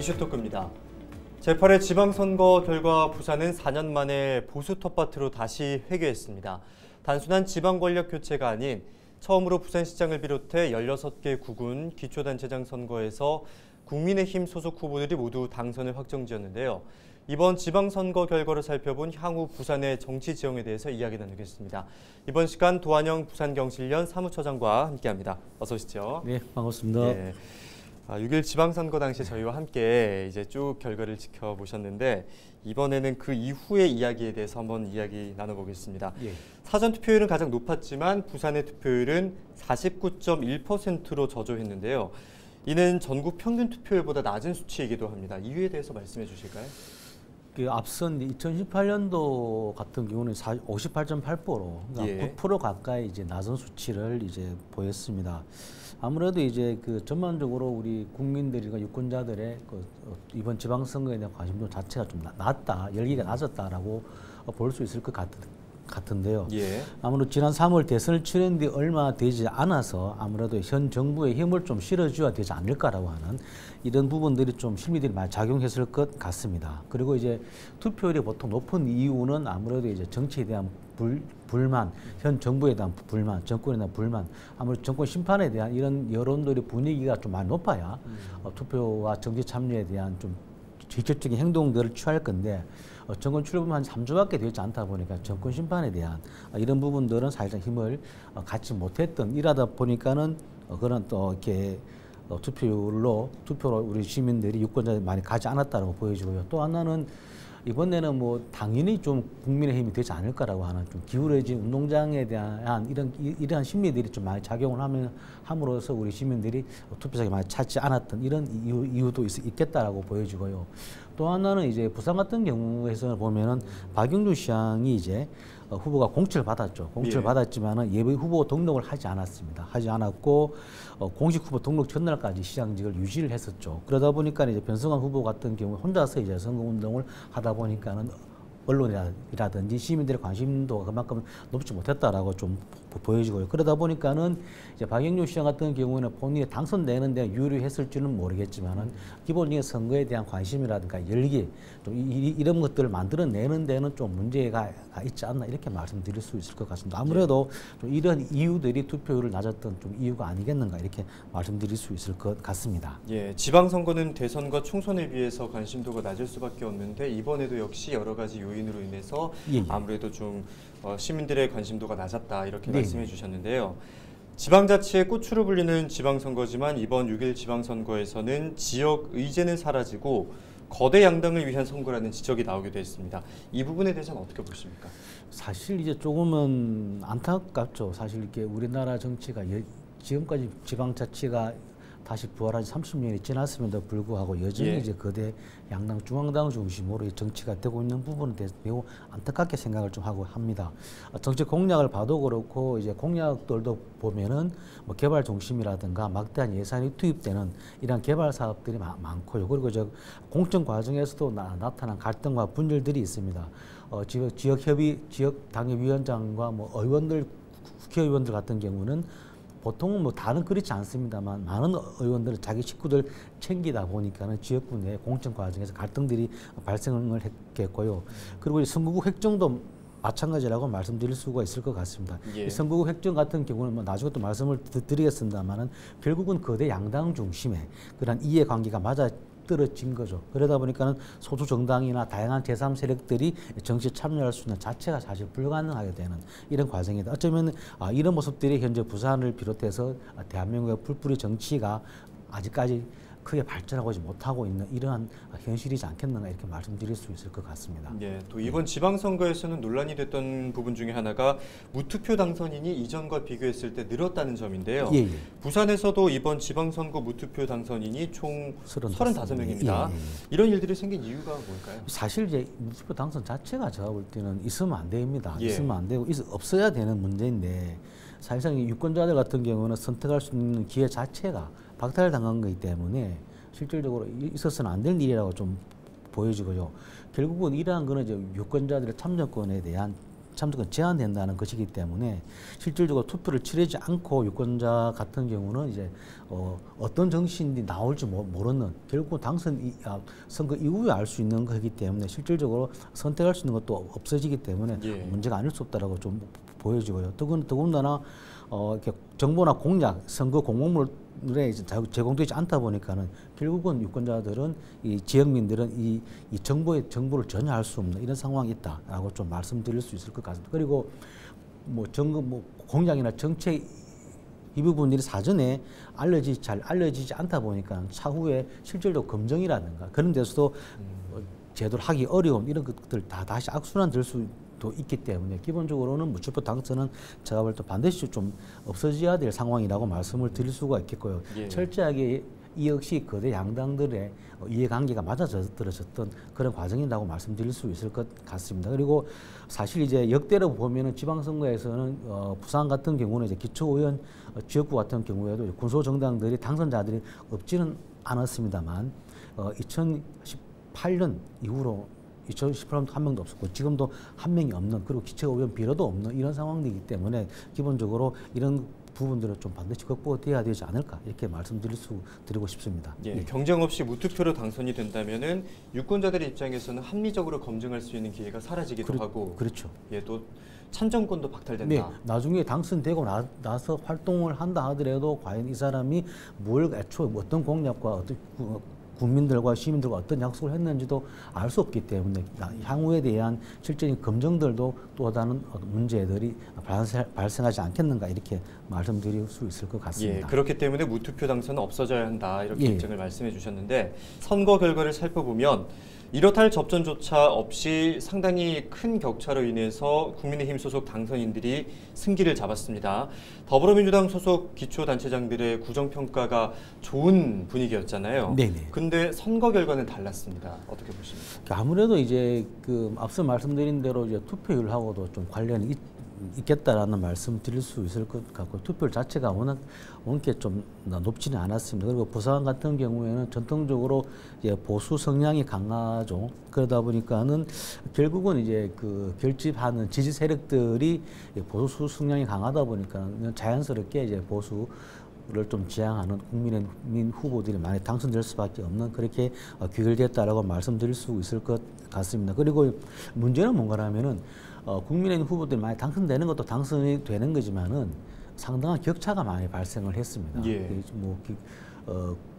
이슈 토크입니다. 제8회 지방선거 결과 부산은 4년 만에 보수 텃밭으로 다시 회귀했습니다. 단순한 지방 권력 교체가 아닌 처음으로 부산시장을 비롯해 16개 구군 기초단체장 선거에서 국민의힘 소속 후보들이 모두 당선을 확정지었는데요. 이번 지방선거 결과를 살펴본 향후 부산의 정치 지형에 대해서 이야기 나누겠습니다. 이번 시간 도한영 부산경실련 사무처장과 함께합니다. 어서 오시죠. 네, 반갑습니다. 네. 6일 지방선거 당시 저희와 함께 이제 쭉 결과를 지켜보셨는데 이번에는 그 이후의 이야기에 대해서 한번 이야기 나눠보겠습니다. 예. 사전 투표율은 가장 높았지만 부산의 투표율은 49.1%로 저조했는데요. 이는 전국 평균 투표율보다 낮은 수치이기도 합니다. 이유에 대해서 말씀해 주실까요? 앞선 2018년도 같은 경우는 58.8%, 그러니까 9% 가까이 이제 낮은 수치를 이제 보였습니다. 아무래도 이제 전반적으로 우리 국민들이나 유권자들의 이번 지방선거에 대한 관심도 자체가 좀 낮다, 열기가 낮았다라고 볼 수 있을 것 같은데요. 아무래도 지난 3월 대선을 치른 뒤 얼마 되지 않아서 아무래도 현 정부의 힘을 좀 실어줘야 되지 않을까라고 하는 이런 부분들이 좀 심리들이 많이 작용했을 것 같습니다. 그리고 이제 투표율이 보통 높은 이유는 아무래도 이제 정치에 대한 불만, 현 정부에 대한 불만, 정권에 대한 불만, 아무래도 정권 심판에 대한 이런 여론들의 분위기가 좀 많이 높아야 투표와 정치 참여에 대한 좀 직접적인 행동들을 취할 건데 정권 출범 한 3주밖에 되지 않다 보니까 정권 심판에 대한 이런 부분들은 사실상 힘을 갖지 못했던 일하다 보니까는 그런 또 이렇게 투표로 우리 시민들이 유권자들이 많이 가지 않았다고 보여지고요. 또 하나는 이번에는 뭐 당연히 좀 국민의힘이 되지 않을까라고 하는 좀 기울어진 운동장에 대한 이러한 심리들이 좀 많이 작용을 함으로써 우리 시민들이 투표장에 많이 찾지 않았던 이런 이유도 있겠다라고 보여지고요. 또 하나는 이제 부산 같은 경우에서 보면은 박영준 시장이 이제 후보가 공천을 받았죠. 공천을 받았지만은 예비 후보 등록을 하지 않았습니다. 하지 않았고 공식 후보 등록 전날까지 시장직을 유지를 했었죠. 그러다 보니까 이제 변성환 후보 같은 경우 혼자서 이제 선거 운동을 하다 보니까는 언론이라든지 시민들의 관심도가 그만큼 높지 못했다라고 좀 보여지고요. 그러다 보니까는 이제 박영준 시장 같은 경우에는 본인이 당선되는데 유리했을지는 모르겠지만은 기본적인 선거에 대한 관심이라든가 열기, 좀 이런 것들을 만들어내는 데는 좀 문제가 있지 않나 이렇게 말씀드릴 수 있을 것 같습니다. 아무래도 좀 이런 이유들이 투표율을 낮았던 좀 이유가 아니겠는가 이렇게 말씀드릴 수 있을 것 같습니다. 예, 지방선거는 대선과 총선에 비해서 관심도가 낮을 수밖에 없는데 이번에도 역시 여러 가지 요인으로 인해서 아무래도 좀 시민들의 관심도가 낮았다 이렇게 말씀해 주셨는데요. 지방자치의 꽃으로 불리는 지방선거지만 이번 6일 지방선거에서는 지역 의제는 사라지고 거대 양당을 위한 선거라는 지적이 나오기도 했습니다. 이 부분에 대해서는 어떻게 보십니까? 사실 이제 조금은 안타깝죠. 사실 이렇게 우리나라 정치가 지금까지 지방자치가 다시 부활한 지 30년이 지났음에도 불구하고 여전히 이제 거대 양당 중앙당 중심으로 정치가 되고 있는 부분에 대해서 매우 안타깝게 생각을 좀 하고 합니다. 정치 공약을 봐도 그렇고 이제 공약들도 보면은 뭐 개발 중심이라든가 막대한 예산이 투입되는 이런 개발 사업들이 많고요. 그리고 공천 과정에서도 나타난 갈등과 분열들이 있습니다. 지역 당협위원장과 뭐 의원들, 국회의원들 같은 경우는 보통은 뭐 다는 그렇지 않습니다만 많은 의원들은 자기 식구들 챙기다 보니까는 지역구 내 공천 과정에서 갈등들이 발생을 했겠고요. 그리고 선거구 획정도 마찬가지라고 말씀드릴 수가 있을 것 같습니다. 이 선거구 획정 같은 경우는 뭐 나중에 또 말씀을 드리겠습니다만은 결국은 거대 양당 중심의 그런 이해관계가 떨어진 거죠. 그러다 보니까는 소수 정당이나 다양한 제3세력들이 정치에 참여할 수 있는 자체가 사실 불가능하게 되는 이런 과정이다. 어쩌면 이런 모습들이 현재 부산을 비롯해서 대한민국의 풀뿌리 정치가 아직까지 크게 발전하고 못하고 있는 이러한 현실이지 않겠는가 이렇게 말씀드릴 수 있을 것 같습니다. 예, 또 이번 지방선거에서는 논란이 됐던 부분 중에 하나가 무투표 당선인이 이전과 비교했을 때 늘었다는 점인데요. 부산에서도 이번 지방선거 무투표 당선인이 총 35명입니다. 이런 일들이 생긴 이유가 뭘까요? 사실 이제 무투표 당선 자체가 제가 볼 때는 있으면 안 됩니다. 있으면 안 되고 없어야 되는 문제인데 사실상 유권자들 같은 경우는 선택할 수 있는 기회 자체가 박탈당한 거기 때문에 실질적으로 있어서는 안 될 일이라고 좀 보여지고요. 결국은 이러한 거는 이제 유권자들의 참정권에 대한 참석은 제한된다는 것이기 때문에 실질적으로 투표를 치르지 않고 유권자 같은 경우는 이제 어떤 정신이 나올지 모르는 결국 선거 이후에 알 수 있는 거기 때문에 실질적으로 선택할 수 있는 것도 없어지기 때문에 문제가 아닐 수 없다라고 좀 보여지고요. 더군다나 이렇게 정보나 공약, 선거 공약물에 제공되지 않다 보니까는 결국은 유권자들은 이 지역민들은 이 정보를 전혀 알 수 없는 이런 상황이 있다라고 좀 말씀드릴 수 있을 것 같습니다. 그리고 공약이나 정책 이 부분들이 사전에 잘 알려지지 않다 보니까 차후에 실질적으로 검증이라든가 그런 데서도 제도를 하기 어려운 이런 것들 다시 악순환 될 수도 있기 때문에 기본적으로는 무투표 당선은 제가 볼 때 반드시 좀 없어져야 될 상황이라고 말씀을 드릴 수가 있겠고요. 철저하게 이 역시 거대 양당들의 이해관계가 맞아떨어졌던 그런 과정이라고 말씀드릴 수 있을 것 같습니다. 그리고 사실 이제 역대로 보면은 지방선거에서는 부산 같은 경우는 이제 기초의원 지역구 같은 경우에도 군소 정당들이 당선자들이 없지는 않았습니다만 2018년 이후로 2018년도 한 명도 없었고 지금도 한 명이 없는 그리고 기초의원 비례도 없는 이런 상황이기 때문에 기본적으로 이런 부분들은 좀 반드시 극복돼야 되지 않을까 이렇게 드리고 싶습니다. 경쟁 없이 무투표로 당선이 된다면은 유권자들의 입장에서는 합리적으로 검증할 수 있는 기회가 사라지기도 하고, 그렇죠. 또 참정권도 박탈된다. 나중에 당선되고 나서 활동을 한다 하더라도 과연 이 사람이 애초에 어떤 공약과 어떤 국민들과 시민들과 어떤 약속을 했는지도 알 수 없기 때문에 향후에 대한 실질적인 검증들도 또 다른 문제들이 발생하지 않겠는가 이렇게 말씀드릴 수 있을 것 같습니다. 그렇기 때문에 무투표 당선은 없어져야 한다 이렇게 입장을 말씀해 주셨는데 선거 결과를 살펴보면 이렇다 할 접전조차 없이 상당히 큰 격차로 인해서 국민의힘 소속 당선인들이 승기를 잡았습니다. 더불어민주당 소속 기초단체장들의 구정평가가 좋은 분위기였잖아요. 근데 선거 결과는 달랐습니다. 어떻게 보십니까? 아무래도 이제 앞서 말씀드린 대로 이제 투표율하고도 좀 관련이 있겠다라는 말씀 드릴 수 있을 것 같고 투표율 자체가 워낙에 좀 높지는 않았습니다. 그리고 부산 같은 경우에는 전통적으로 이제 보수 성향이 강하죠. 그러다 보니까는 결국은 이제 결집하는 지지 세력들이 보수 성향이 강하다 보니까 자연스럽게 이제 보수를 좀 지향하는 국민의힘 후보들이 많이 당선될 수밖에 없는 그렇게 귀결됐다라고 말씀드릴 수 있을 것 같습니다. 그리고 문제는 뭔가라면은 국민의힘 후보들이 많이 당선되는 것도 당선이 되는 거지만은 상당한 격차가 많이 발생을 했습니다.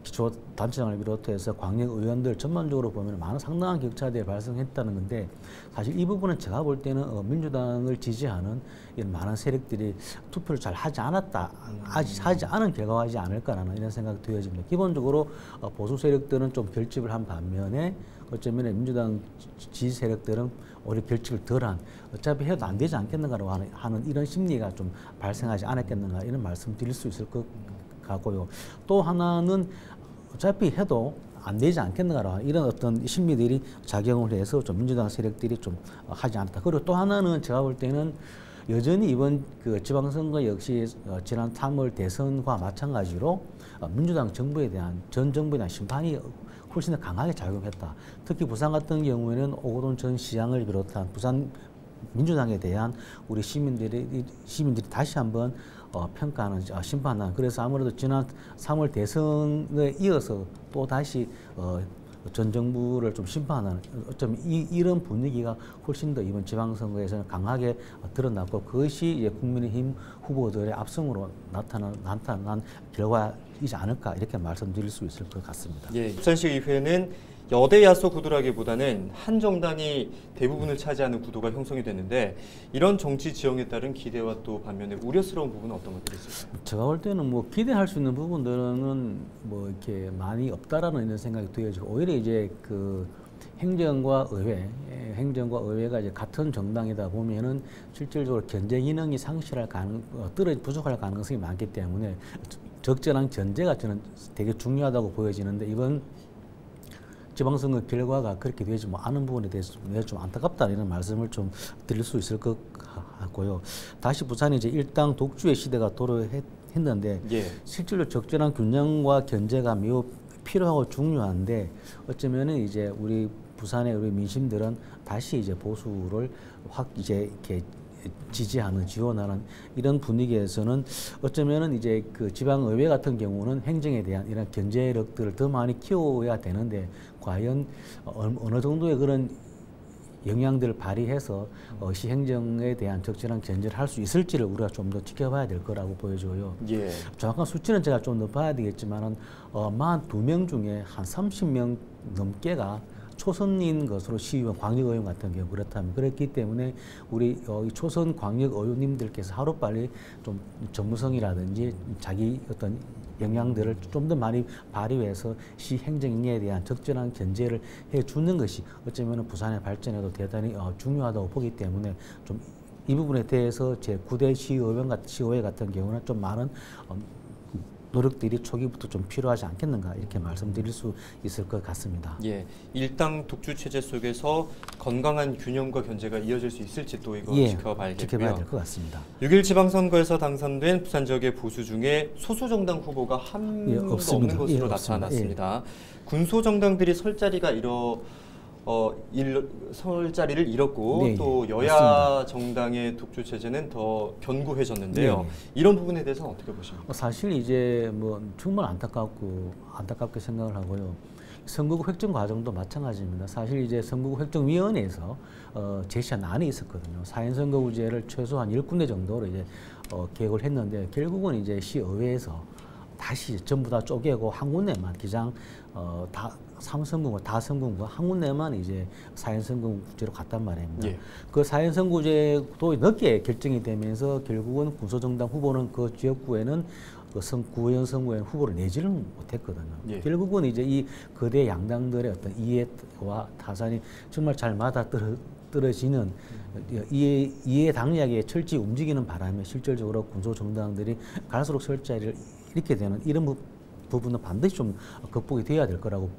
기초단체장을 비롯해서 광역 의원들 전반적으로 보면 상당한 격차들이 발생했다는 건데 사실 이 부분은 제가 볼 때는 민주당을 지지하는 이런 많은 세력들이 투표를 잘 하지 않은 결과이지 않을까라는 이런 생각이 되어집니다. 기본적으로 보수 세력들은 좀 결집을 한 반면에 어쩌면 민주당 지지 세력들은 오히려 결집을 덜한 어차피 해도 안 되지 않겠는가라고 하는 이런 심리가 좀 발생하지 않았겠는가 이런 말씀 드릴 수 있을 것 같고요. 또 하나는 어차피 해도 안 되지 않겠는가 이런 어떤 심리들이 작용을 해서 좀 민주당 세력들이 좀 하지 않았다. 그리고 또 하나는 제가 볼 때는 여전히 이번 지방선거 역시 지난 3월 대선과 마찬가지로 민주당 정부에 대한 전 정부에 대한 심판이 훨씬 더 강하게 작용했다. 특히 부산 같은 경우에는 오거돈 전 시장을 비롯한 부산 민주당에 대한 우리 시민들이 다시 한번 평가하는 심판하는 그래서 아무래도 지난 3월 대선에 이어서 또 다시 전 정부를 좀 심판하는 어쩌면 이런 분위기가 훨씬 더 이번 지방선거에서는 강하게 드러났고 그것이 이제 국민의힘 후보들의 압승으로 나타난 결과이지 않을까 이렇게 말씀드릴 수 있을 것 같습니다. 부산시 의회는 여대 야소 구도라기보다는 한 정당이 대부분을 차지하는 구도가 형성이 됐는데 이런 정치 지형에 따른 기대와 또 반면에 우려스러운 부분은 어떤 것들이 있을까요? 제가 볼 때는 기대할 수 있는 부분들은 이렇게 많이 없다라는 이런 생각이 들어지고 오히려 이제 행정과 의회가 이제 같은 정당이다 보면은 실질적으로 견제 기능이 부족할 가능성이 많기 때문에 적절한 견제가 저는 되게 중요하다고 보여지는데 이번 지방선거 결과가 그렇게 되지 않은 부분에 대해서 좀 안타깝다 이런 말씀을 좀 드릴 수 있을 것 같고요. 다시 부산이 이제 일당 독주의 시대가 도래했는데 실질로 적절한 균형과 견제가 매우 필요하고 중요한데 어쩌면은 이제 우리 부산의 우리 민심들은 다시 이제 보수를 이제 이렇게 지지하는 지원하는 이런 분위기에서는 어쩌면은 이제 그 지방의회 같은 경우는 행정에 대한 이런 견제력들을 더 많이 키워야 되는데 과연 어느 정도의 그런 영향들을 발휘해서 시행정에 대한 적절한 견제를 할 수 있을지를 우리가 좀 더 지켜봐야 될 거라고 보여져요. 예. 정확한 수치는 제가 좀 더 봐야 되겠지만은 42명 중에 한 30명 넘게가 초선인 것으로 시의원, 광역의원 같은 경우 그렇다면 그렇기 때문에 우리 초선 광역의원님들께서 하루빨리 좀 전문성이라든지 자기 어떤 영향들을 좀 더 많이 발휘해서 시 행정에 대한 적절한 견제를 해주는 것이 어쩌면 부산의 발전에도 대단히 중요하다고 보기 때문에 좀 이 부분에 대해서 제 9대 시의회 같은 경우는 좀 많은 노력들이 초기부터 좀 필요하지 않겠는가 이렇게 말씀드릴 수 있을 것 같습니다. 예, 일당 독주 체제 속에서 건강한 균형과 견제가 이어질 수 있을지 또 이거 지켜봐야겠고요. 지켜봐야 될 것 같습니다. 6.1 지방선거에서 당선된 부산 지역의 보수 중에 소수정당 후보가 한 명도 없는 것으로 나타났습니다. 군소 정당들이 설 자리가 설 자리를 잃었고 또 여야 맞습니다. 정당의 독주 체제는 더 견고해졌는데요. 이런 부분에 대해서는 어떻게 보십니까? 사실 이제 뭐 정말 안타깝게 생각을 하고요. 선거구 획정 과정도 마찬가지입니다. 사실 이제 선거구 획정위원회에서 제시한 안이 있었거든요. 4인 선거구제를 최소한 10군데 정도로 이제 계획을 했는데 결국은 이제 시의회에서 다시 전부 다 쪼개고 한 군데만 기장 다 3선거구, 다 선거구 한 군데만 이제 4인 선거구제로 갔단 말입니다. 그 4인 선거구제도 늦게 결정이 되면서 결국은 군소정당 후보는 그 지역구에는 구의원 선거에 후보를 내지를 못했거든요. 결국은 이제 이 거대 양당들의 어떤 이해와 타산이 정말 잘 맞아 떨어지는 이해 당략에 철저히 움직이는 바람에 실질적으로 군소정당들이 갈수록 설 자리를 잃게 되는 이런 부분은 반드시 좀 극복이 되어야 될 거라고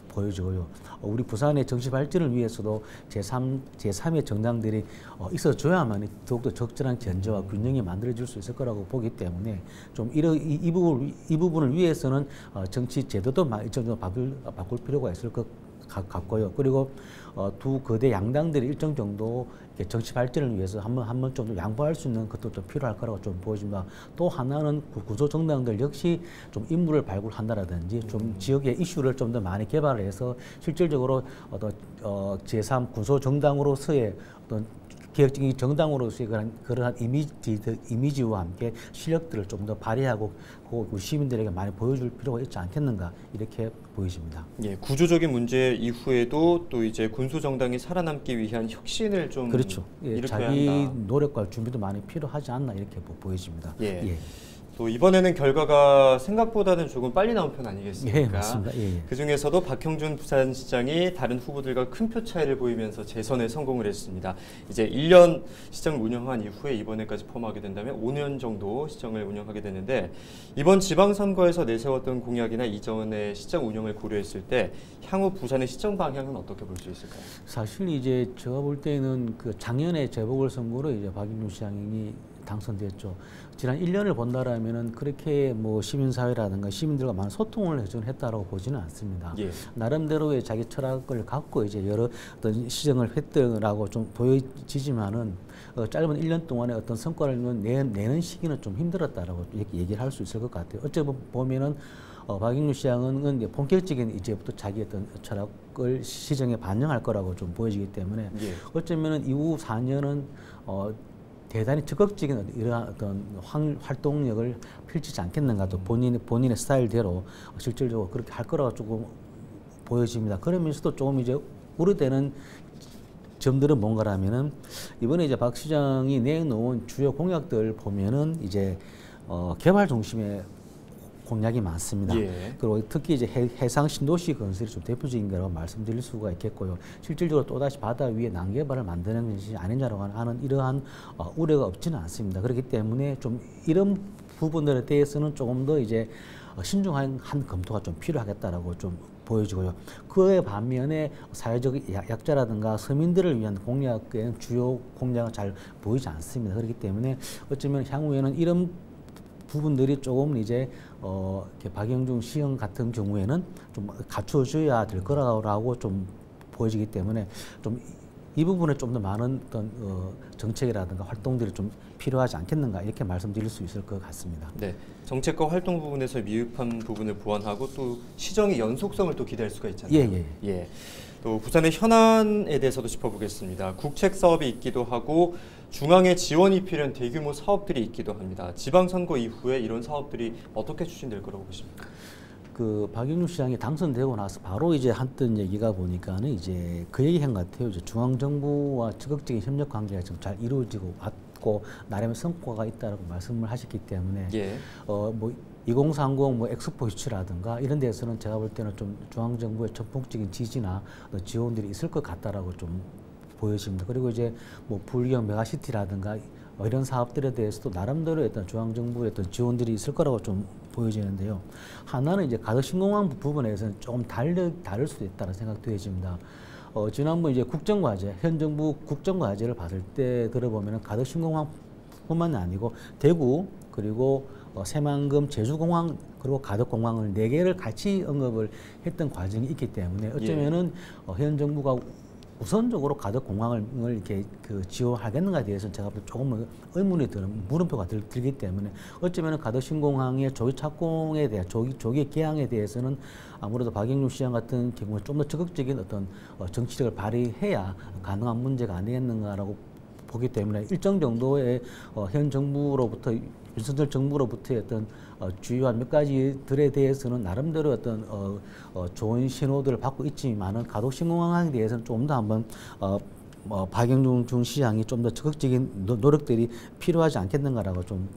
보여져요. 우리 부산의 정치 발전을 위해서도 제3의 정당들이 있어줘야만 더욱더 적절한 견제와 균형이 만들어질 수 있을 거라고 보기 때문에 좀 이 부분을 위해서는 정치 제도도 일정 정도 바꿀 필요가 있을 것 같고요. 그리고 두 거대 양당들이 일정 정도 정치 발전을 위해서 한번 좀 양보할 수 있는 것도 좀 필요할 거라고 좀 보여집니다. 또 하나는 구소 정당들 역시 좀 인물을 발굴한다라든지 좀 지역의 이슈를 좀 더 많이 개발을 해서 실질적으로 어떤 제3 구소 정당으로서의 어떤 개혁적인 정당으로서의 그러한 이미지와 함께 실력들을 좀 더 발휘하고 우리 시민들에게 많이 보여줄 필요가 있지 않겠는가 이렇게 보여집니다. 예, 구조적인 문제 이후에도 또 이제 군소 정당이 살아남기 위한 혁신을 좀 그렇죠. 일으켜야 자기 한다. 노력과 준비도 많이 필요하지 않나 이렇게 보여집니다. 또 이번에는 결과가 생각보다는 조금 빨리 나온 편 아니겠습니까? 맞습니다. 그 중에서도 박형준 부산시장이 다른 후보들과 큰 표 차이를 보이면서 재선에 성공을 했습니다. 이제 1년 시장을 운영한 이후에 이번에까지 포함하게 된다면 5년 정도 시장을 운영하게 되는데 이번 지방선거에서 내세웠던 공약이나 이전의 시장 운영을 고려했을 때 향후 부산의 시정 방향은 어떻게 볼 수 있을까요? 사실 이제 제가 볼 때는 그 작년에 재보궐선거로 이제 박형준 시장이 당선됐죠. 지난 1년을 본다라면은 그렇게 뭐 시민사회라든가 시민들과 많은 소통을 했다라고 보지는 않습니다. 나름대로의 자기 철학을 갖고 이제 여러 어떤 시정을 했더라고 좀 보여지지만은 짧은 1년 동안에 어떤 성과를 내는 시기는 좀 힘들었다라고 이렇게 얘기를 할 수 있을 것 같아요. 어찌 보면은 박형준 시장은 본격적인 이제부터 자기 어떤 철학을 시정에 반영할 거라고 좀 보여지기 때문에 어쩌면은 이후 4년은 대단히 적극적인 이러한 어떤 활동력을 펼치지 않겠는가 또 본인의 스타일대로 실질적으로 그렇게 할 거라고 조금 보여집니다. 그러면서도 조금 이제 우려되는 점들은 뭔가라면은 이번에 이제 박 시장이 내놓은 주요 공약들 보면은 이제 개발 중심의 공약이 많습니다. 그리고 특히 이제 해상 신도시 건설이 좀 대표적인 거라고 말씀드릴 수가 있겠고요. 실질적으로 또다시 바다 위에 난개발을 만드는 것이 아니냐라고 하는 이러한 우려가 없지는 않습니다. 그렇기 때문에 좀 이런 부분들에 대해서는 조금 더 이제 신중한 검토가 좀 필요하겠다라고 좀 보여지고요. 그에 반면에 사회적 약자라든가 서민들을 위한 공약에는 주요 공약은 잘 보이지 않습니다. 그렇기 때문에 어쩌면 향후에는 이런 부분들이 조금 이제 박형준 시장 같은 경우에는 좀 갖춰줘야 될 거라고 좀 보여지기 때문에 좀 이 부분에 좀 더 많은 어떤 정책이라든가 활동들이 좀 필요하지 않겠는가 이렇게 말씀드릴 수 있을 것 같습니다. 네, 정책과 활동 부분에서 미흡한 부분을 보완하고 또 시정의 연속성을 또 기대할 수가 있잖아요. 예. 또 부산의 현안에 대해서도 짚어보겠습니다. 국책 사업이 있기도 하고 중앙의 지원이 필요한 대규모 사업들이 있기도 합니다. 지방선거 이후에 이런 사업들이 어떻게 추진될 거라고 보십니까? 그 박영준 시장이 당선되고 나서 바로 이제 했던 얘기가 보니까는 이제 그 얘기한 것 같아요. 이제 중앙 정부와 적극적인 협력 관계가 좀 잘 이루어지고 왔고 나름의 성과가 있다라고 말씀을 하셨기 때문에 뭐 2030 뭐 엑스포 유치라든가 이런 데서는 제가 볼 때는 좀 중앙 정부의 전폭적인 지지나 지원들이 있을 것 같다라고 좀 보여집니다. 그리고 이제 뭐 불경 메가시티라든가 이런 사업들에 대해서도 나름대로 어떤 중앙 정부의 어떤 지원들이 있을 거라고 좀 보여지는데요. 하나는 이제 가덕 신공항 부분에서는 조금 다를 수도 있다는 생각도 해집니다. 지난번 이제 국정과제, 현 정부 국정과제를 봤을 때 들어보면은 가덕 신공항뿐만 아니고 대구 그리고 새만금, 제주공항 그리고 가덕공항을 4개를 같이 언급을 했던 과정이 있기 때문에 어쩌면은 현 정부가 우선적으로 가덕공항을 이렇게 지원하겠는가에 대해서는 제가 조금 의문이 드는 물음표가 들기 때문에 어쩌면 가덕신공항의 조기 착공에 대한 조기 개항에 대해서는 아무래도 박영준 시장 같은 경우에 좀 더 적극적인 어떤 정치력을 발휘해야 가능한 문제가 아니겠는가라고 보기 때문에 일정 정도의 현 정부로부터 윤석열 정부로부터의 어떤 주요한 몇 가지들에 대해서는 나름대로 어떤 좋은 신호들을 받고 있지만은 가덕신공항에 대해서는 좀 더 한번 박영준 시장이 좀 더 적극적인 노력들이 필요하지 않겠는가라고 좀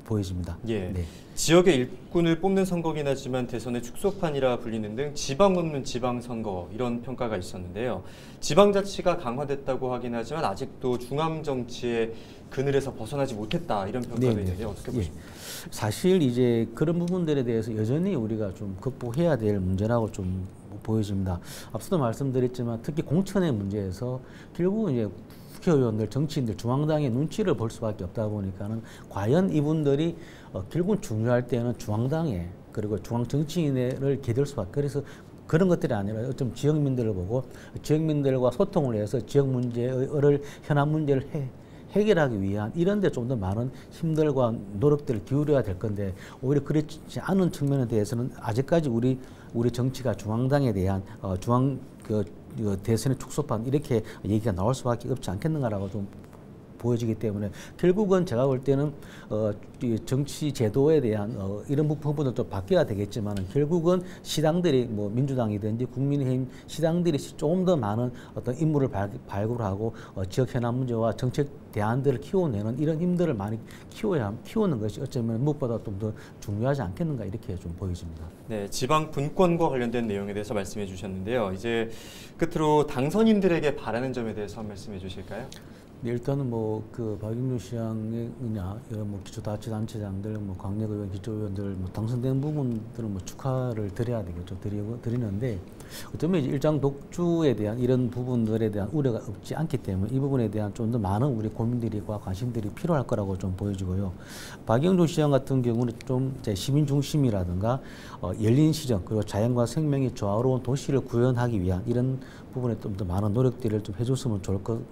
보여집니다. 네. 지역의 일꾼을 뽑는 선거긴 하지만 대선의 축소판이라 불리는 등 지방 없는 지방선거 이런 평가가 있었는데요. 지방자치가 강화됐다고 하긴 하지만 아직도 중앙정치의 그늘에서 벗어나지 못했다 이런 평가도 있는데 어떻게 보십니까? 사실 이제 그런 부분들에 대해서 여전히 우리가 좀 극복해야 될 문제라고 좀 보여집니다. 앞서도 말씀드렸지만 특히 공천의 문제에서 결국은 이제 국회의원들, 정치인들, 중앙당의 눈치를 볼 수밖에 없다 보니까는 과연 이분들이 결국은 중요할 때는 중앙당에 그리고 중앙 정치인을 기댈 수밖에. 그래서 그런 것들이 아니라 어쩜 지역민들을 보고 지역민들과 소통을 해서 지역 문제를 현안 문제를 해결하기 위한 이런 데 좀 더 많은 힘들과 노력들을 기울여야 될 건데 오히려 그렇지 않은 측면에 대해서는 아직까지 우리 정치가 중앙당에 대한 중앙 대선의 축소판 이렇게 얘기가 나올 수밖에 없지 않겠는가라고 좀 보여지기 때문에 결국은 제가 볼 때는 정치 제도에 대한 이런 부분은 또 바뀌어야 되겠지만 결국은 시당들이 뭐 민주당이든지 국민의힘 시당들이 조금 더 많은 어떤 인물을 발굴하고 지역 현안 문제와 정책 대안들을 키워내는 이런 힘들을 많이 키우는 것이 어쩌면 무엇보다 좀 더 중요하지 않겠는가 이렇게 좀 보여집니다. 네, 지방 분권과 관련된 내용에 대해서 말씀해 주셨는데요. 이제 끝으로 당선인들에게 바라는 점에 대해서 한 말씀해 주실까요? 일단은 뭐 그 박영준 시장이나 이런 뭐 기초자치단체장들, 뭐 광역의원, 기초의원들 뭐 당선된 부분들은 뭐 축하를 드려야 되겠죠. 드리는데 어쩌면 이제 일장 독주에 대한 이런 부분들에 대한 우려가 없지 않기 때문에 이 부분에 대한 좀 더 많은 우리 고민들과 관심들이 필요할 거라고 좀 보여지고요. 박영준 시장 같은 경우는 좀 시민 중심이라든가 열린 시정 그리고 자연과 생명이 조화로운 도시를 구현하기 위한 이런 부분에 좀 더 많은 노력들을 좀 해줬으면 좋을 것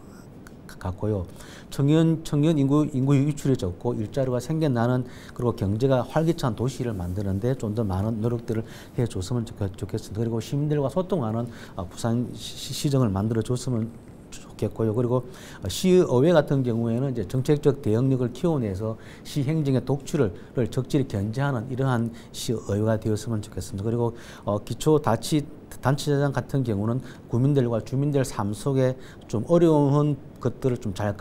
같고요. 청년 인구 유출이 적고 일자리가 생겨나는 그리고 경제가 활기찬 도시를 만드는데 좀 더 많은 노력들을 해줬으면 좋겠습니다. 그리고 시민들과 소통하는 부산 시정을 만들어줬으면 좋겠고요. 그리고 시의회 같은 경우에는 이제 정책적 대응력을 키워내서 시 행정의 독주를 적절히 견제하는 이러한 시의회가 되었으면 좋겠습니다. 그리고 기초단체장 같은 경우는 국민들과 주민들 삶 속에 좀 어려운 것들을 좀 잘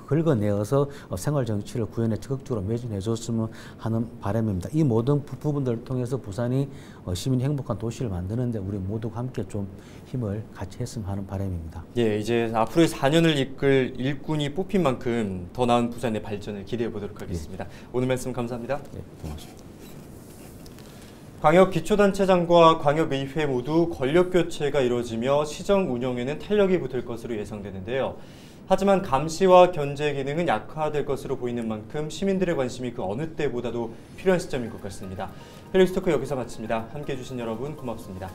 긁어내어서 생활 정치를 구현에 적극적으로 매진해줬으면 하는 바람입니다. 이 모든 부분들을 통해서 부산이 시민이 행복한 도시를 만드는데 우리 모두가 함께 좀 힘을 같이 했으면 하는 바람입니다. 예, 이제 앞으로의 4년을 이끌 일꾼이 뽑힌 만큼 더 나은 부산의 발전을 기대해 보도록 하겠습니다. 오늘 말씀 감사합니다. 네, 고맙습니다. 광역기초단체장과 광역의회 모두 권력교체가 이루어지며 시정 운영에는 탄력이 붙을 것으로 예상되는데요. 하지만 감시와 견제 기능은 약화될 것으로 보이는 만큼 시민들의 관심이 그 어느 때보다도 필요한 시점인 것 같습니다. 헬릭스토크 여기서 마칩니다. 함께해 주신 여러분 고맙습니다.